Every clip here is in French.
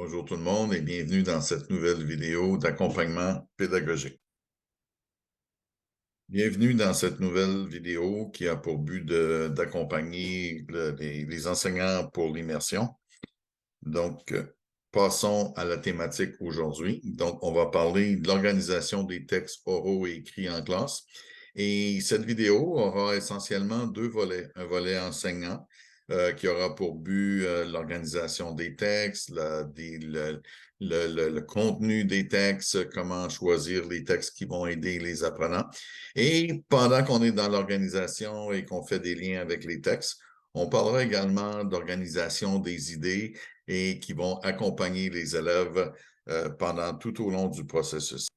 Bonjour tout le monde et bienvenue dans cette nouvelle vidéo d'accompagnement pédagogique. Bienvenue dans cette nouvelle vidéo qui a pour but d'accompagner les enseignants pour l'immersion. Donc, passons à la thématique aujourd'hui. Donc, on va parler de l'organisation des textes oraux et écrits en classe. Et cette vidéo aura essentiellement deux volets. Un volet enseignant qui aura pour but l'organisation des textes, le contenu des textes, comment choisir les textes qui vont aider les apprenants. Et pendant qu'on est dans l'organisation et qu'on fait des liens avec les textes, on parlera également d'organisation des idées et qui vont accompagner les élèves pendant tout au long du processus.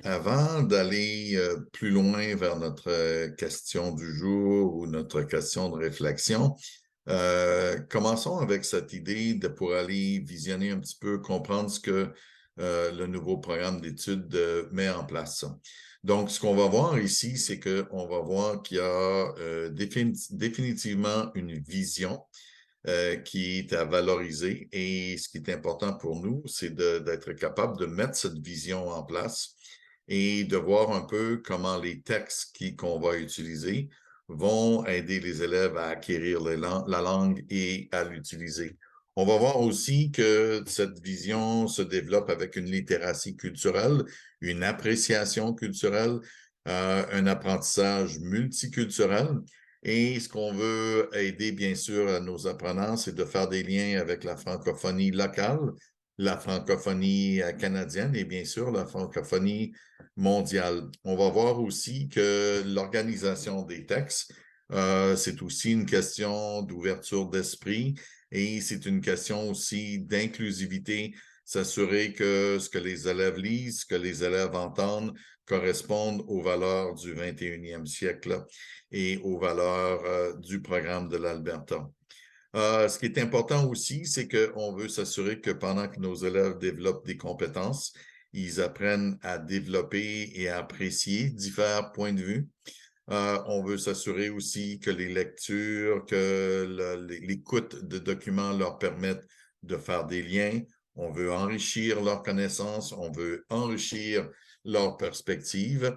Avant d'aller plus loin vers notre question du jour ou notre question de réflexion, commençons avec cette idée pour aller visionner un petit peu, comprendre ce que le nouveau programme d'études met en place. Donc, ce qu'on va voir ici, c'est qu'on va voir qu'il y a définitivement une vision qui est à valoriser. Et ce qui est important pour nous, c'est d'être capable de mettre cette vision en place et de voir un peu comment les textes qu'on va utiliser vont aider les élèves à acquérir la langue et à l'utiliser. On va voir aussi que cette vision se développe avec une littératie culturelle, une appréciation culturelle, un apprentissage multiculturel. Et ce qu'on veut aider, bien sûr, à nos apprenants, c'est de faire des liens avec la francophonie locale, la francophonie canadienne et bien sûr la francophonie mondiale. On va voir aussi que l'organisation des textes, c'est aussi une question d'ouverture d'esprit et c'est une question aussi d'inclusivité, s'assurer que ce que les élèves lisent, ce que les élèves entendent correspondent aux valeurs du 21e siècle et aux valeurs du programme de l'Alberta. Ce qui est important aussi, c'est qu'on veut s'assurer que pendant que nos élèves développent des compétences, ils apprennent à développer et à apprécier divers points de vue. On veut s'assurer aussi que les lectures, que l'écoute de documents leur permettent de faire des liens. On veut enrichir leurs connaissances, on veut enrichir leurs perspectives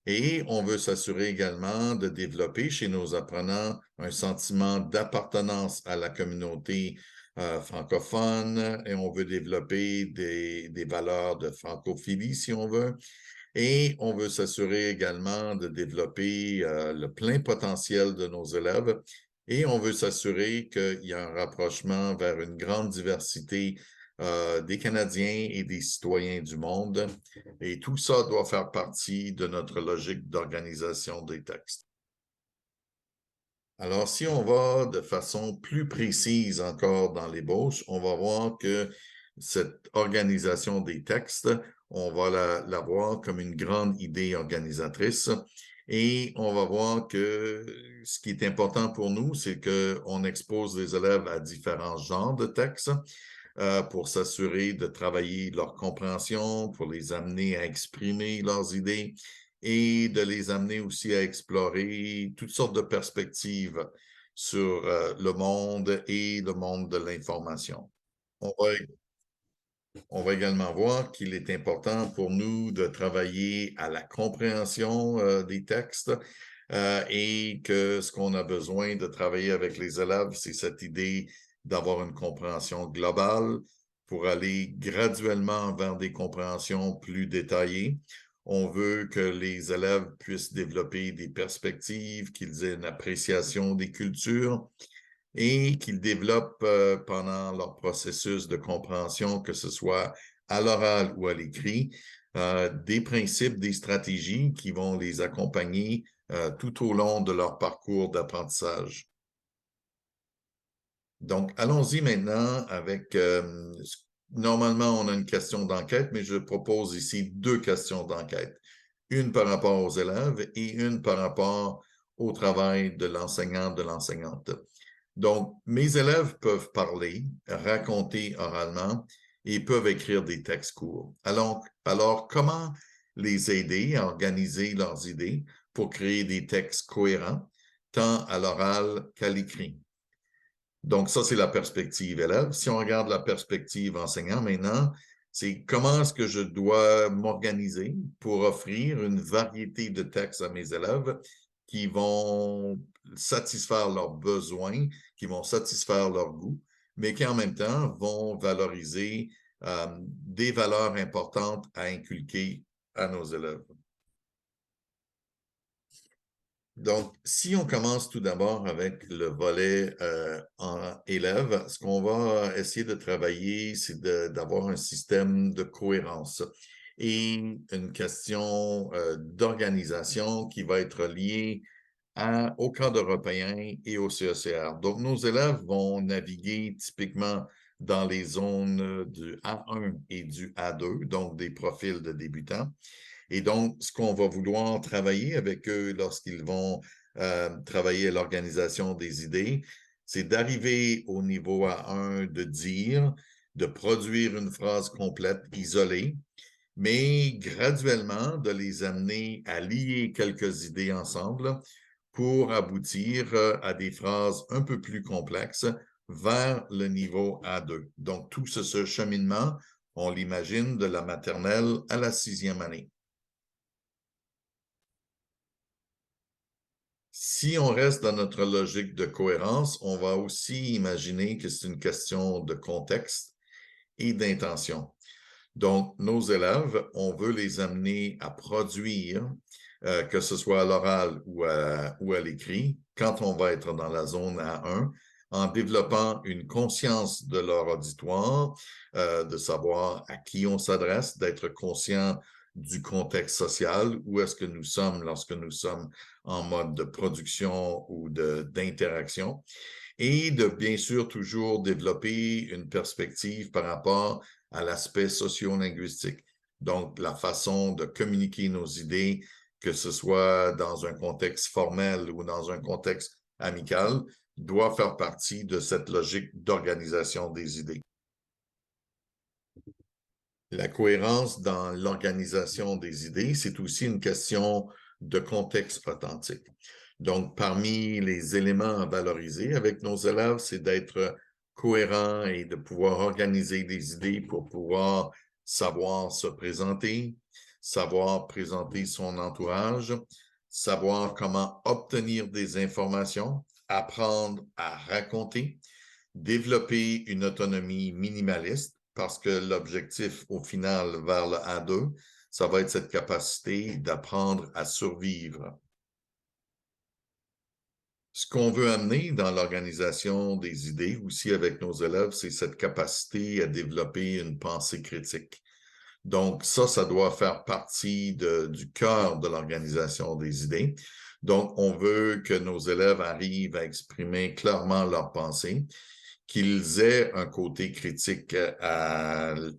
et on veut s'assurer également de développer chez nos apprenants un sentiment d'appartenance à la communauté francophone et on veut développer des valeurs de francophilie, si on veut. Et on veut s'assurer également de développer le plein potentiel de nos élèves et on veut s'assurer qu'il y a un rapprochement vers une grande diversité des Canadiens et des citoyens du monde. Et tout ça doit faire partie de notre logique d'organisation des textes. Alors, si on va de façon plus précise encore dans l'ébauche, on va voir que cette organisation des textes, on va la voir comme une grande idée organisatrice et on va voir que ce qui est important pour nous, c'est qu'on expose les élèves à différents genres de textes pour s'assurer de travailler leur compréhension, pour les amener à exprimer leurs idées et de les amener aussi à explorer toutes sortes de perspectives sur le monde et le monde de l'information. On va également voir qu'il est important pour nous de travailler à la compréhension des textes et que ce qu'on a besoin de travailler avec les élèves, c'est cette idée d'avoir une compréhension globale pour aller graduellement vers des compréhensions plus détaillées. On veut que les élèves puissent développer des perspectives, qu'ils aient une appréciation des cultures et qu'ils développent pendant leur processus de compréhension, que ce soit à l'oral ou à l'écrit, des principes, des stratégies qui vont les accompagner tout au long de leur parcours d'apprentissage. Donc, allons-y maintenant avec, normalement, on a une question d'enquête, mais je propose ici deux questions d'enquête. Une par rapport aux élèves et une par rapport au travail de l'enseignant, de l'enseignante. Donc, mes élèves peuvent parler, raconter oralement et peuvent écrire des textes courts. Alors, comment les aider à organiser leurs idées pour créer des textes cohérents, tant à l'oral qu'à l'écrit? Donc, ça, c'est la perspective élève. Si on regarde la perspective enseignant maintenant, c'est comment est-ce que je dois m'organiser pour offrir une variété de textes à mes élèves qui vont satisfaire leurs besoins, qui vont satisfaire leurs goûts, mais qui en même temps vont valoriser des valeurs importantes à inculquer à nos élèves. Donc, si on commence tout d'abord avec le volet en élève, ce qu'on va essayer de travailler, c'est d'avoir un système de cohérence et une question d'organisation qui va être liée au cadre européen et au CECR. Donc, nos élèves vont naviguer typiquement dans les zones du A1 et du A2, donc des profils de débutants. Et donc, ce qu'on va vouloir travailler avec eux lorsqu'ils vont travailler à l'organisation des idées, c'est d'arriver au niveau A1 de dire, de produire une phrase complète, isolée, mais graduellement de les amener à lier quelques idées ensemble pour aboutir à des phrases un peu plus complexes vers le niveau A2. Donc, tout ce cheminement, on l'imagine de la maternelle à la 6e année. Si on reste dans notre logique de cohérence, on va aussi imaginer que c'est une question de contexte et d'intention. Donc, nos élèves, on veut les amener à produire, que ce soit à l'oral ou à l'écrit, quand on va être dans la zone A1, en développant une conscience de leur auditoire, de savoir à qui on s'adresse, d'être conscient du contexte social, où est-ce que nous sommes lorsque nous sommes en mode de production ou d'interaction, et de bien sûr toujours développer une perspective par rapport à l'aspect socio-linguistique. Donc, la façon de communiquer nos idées, que ce soit dans un contexte formel ou dans un contexte amical, doit faire partie de cette logique d'organisation des idées. La cohérence dans l'organisation des idées, c'est aussi une question de contexte authentique. Donc, parmi les éléments à valoriser avec nos élèves, c'est d'être cohérent et de pouvoir organiser des idées pour pouvoir savoir se présenter, savoir présenter son entourage, savoir comment obtenir des informations, apprendre à raconter, développer une autonomie minimaliste, parce que l'objectif au final vers le A2, ça va être cette capacité d'apprendre à survivre. Ce qu'on veut amener dans l'organisation des idées aussi avec nos élèves, c'est cette capacité à développer une pensée critique. Donc, ça doit faire partie du cœur de l'organisation des idées. Donc, on veut que nos élèves arrivent à exprimer clairement leurs pensées, qu'ils aient un côté critique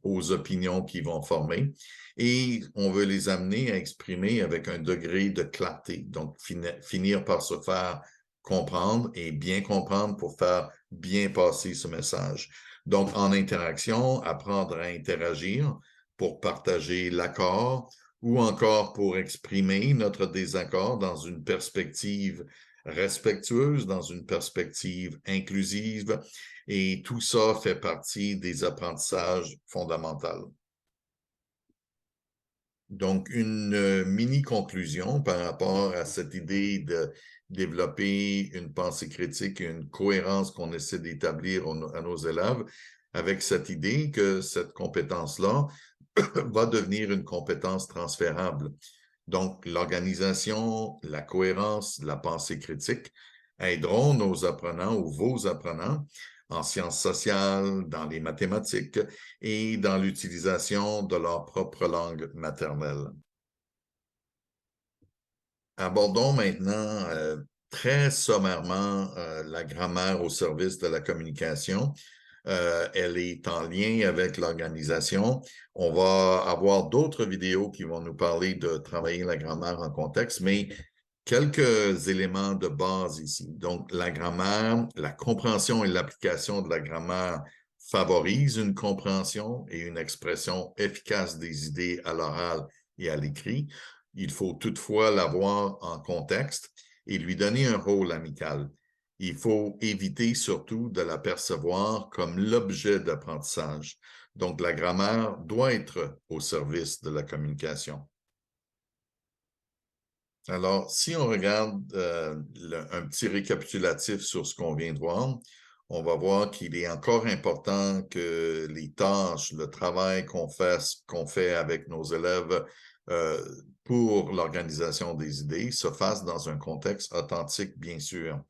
aux opinions qu'ils vont former. Et on veut les amener à exprimer avec un degré de clarté. Donc, finir par se faire comprendre et bien comprendre pour faire bien passer ce message. Donc, en interaction, apprendre à interagir pour partager l'accord ou encore pour exprimer notre désaccord dans une perspective respectueuse, dans une perspective inclusive. Et tout ça fait partie des apprentissages fondamentaux. Donc, une mini-conclusion par rapport à cette idée de développer une pensée critique et une cohérence qu'on essaie d'établir à nos élèves, avec cette idée que cette compétence-là va devenir une compétence transférable. Donc, l'organisation, la cohérence, la pensée critique aideront nos apprenants ou vos apprenants en sciences sociales, dans les mathématiques et dans l'utilisation de leur propre langue maternelle. Abordons maintenant très sommairement la grammaire au service de la communication. Elle est en lien avec l'organisation. On va avoir d'autres vidéos qui vont nous parler de travailler la grammaire en contexte, mais quelques éléments de base ici. Donc, la grammaire, la compréhension et l'application de la grammaire favorisent une compréhension et une expression efficace des idées à l'oral et à l'écrit. Il faut toutefois l'avoir en contexte et lui donner un rôle amical. Il faut éviter surtout de la percevoir comme l'objet d'apprentissage. Donc, la grammaire doit être au service de la communication. Alors, si on regarde un petit récapitulatif sur ce qu'on vient de voir, on va voir qu'il est encore important que les tâches, le travail qu'on fait avec nos élèves euh, pour l'organisation des idées se fassent dans un contexte authentique, bien sûr.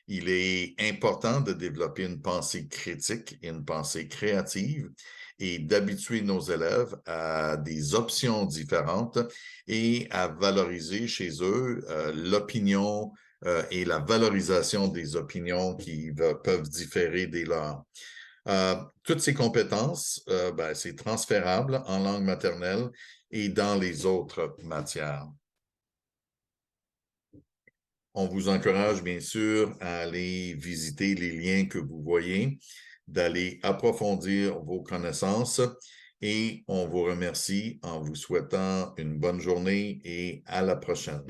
Il est important de développer une pensée critique et une pensée créative et d'habituer nos élèves à des options différentes et à valoriser chez eux l'opinion et la valorisation des opinions qui peuvent différer des leurs. Toutes ces compétences, c'est transférable en langue maternelle et dans les autres matières. On vous encourage bien sûr à aller visiter les liens que vous voyez, d'aller approfondir vos connaissances et on vous remercie en vous souhaitant une bonne journée et à la prochaine.